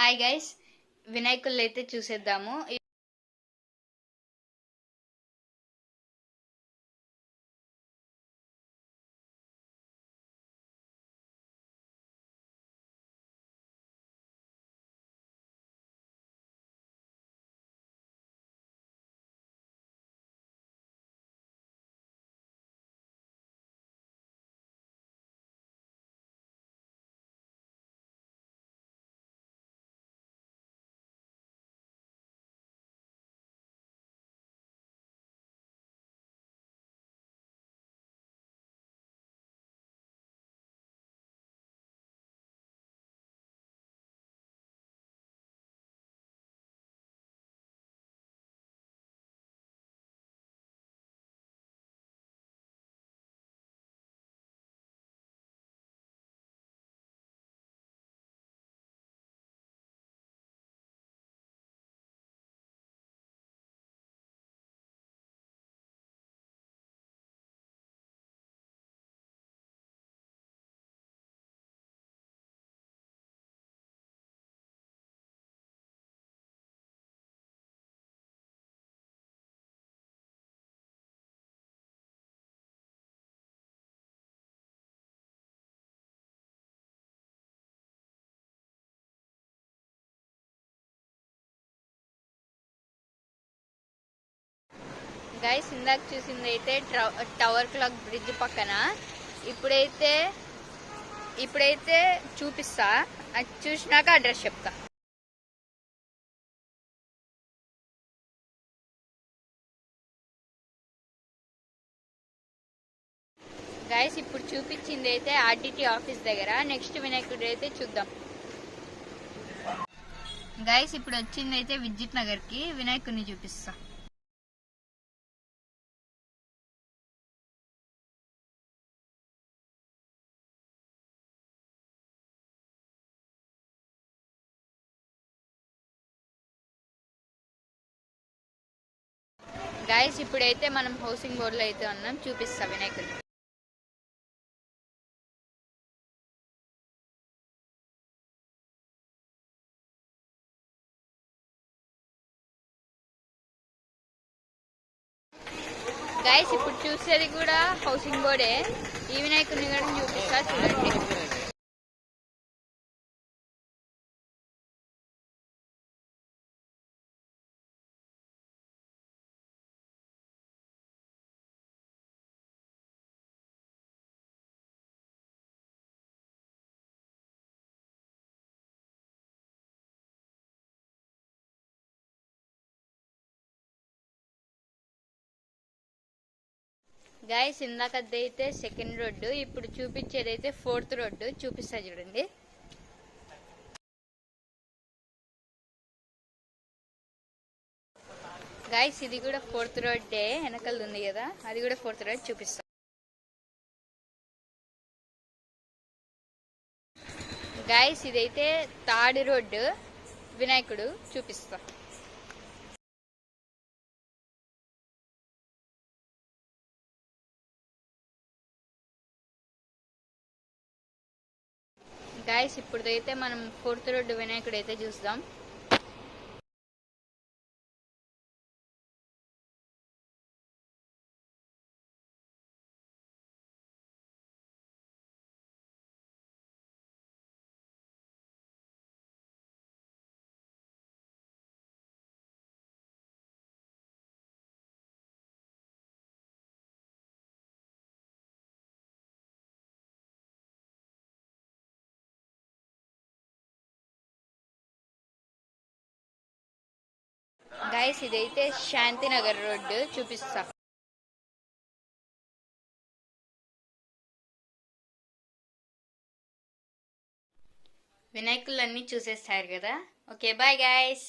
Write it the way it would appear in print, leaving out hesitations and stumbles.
Hi guys, వినాయకులు అయితే చూసేద్దాము. గైస్, ఇందాక చూసింది అయితే టవర్ క్లాక్ బ్రిడ్జ్ పక్కన. ఇప్పుడైతే చూపిస్తా, అది చూసినాక అడ్రస్ చెప్తా. గైస్, ఇప్పుడు చూపించింది అయితే ఆర్డిటి ఆఫీస్ దగ్గర. నెక్స్ట్ వినాయకుడు అయితే చూద్దాం. గైస్, ఇప్పుడు వచ్చింది అయితే విద్యుత్ నగర్ కి. వినాయకుడిని చూపిస్తా. గైస్, ఇప్పుడైతే మనం హౌసింగ్ బోర్డులో అయితే ఉన్నాం. చూపిస్తా వినాయకుడిని. గైస్, ఇప్పుడు చూసేది కూడా హౌసింగ్ బోర్డే. ఈ వినాయకుడిని కూడా చూపిస్తా, చూడండి. గైస్, ఇందాకదైతే సెకండ్ రోడ్డు, ఇప్పుడు చూపించేదైతే ఫోర్త్ రోడ్డు. చూపిస్తా చూడండి. గైస్, ఇది కూడా ఫోర్త్ రోడ్డే. వెనకల్ ఉంది కదా, అది కూడా ఫోర్త్ రోడ్. చూపిస్తా. గైస్, ఇదైతే థర్డ్ రోడ్డు. వినాయకుడు చూపిస్తా. గైస్, ఇప్పుడైతే మనం ఫోర్త్ రోడ్డు వినాయకుడు అయితే చూద్దాం. గైస్, ఇదైతే శాంతినగర్ రోడ్డు. చూపిస్తా. వినాయకులన్నీ చూసేస్తారు కదా. Okay, bye guys.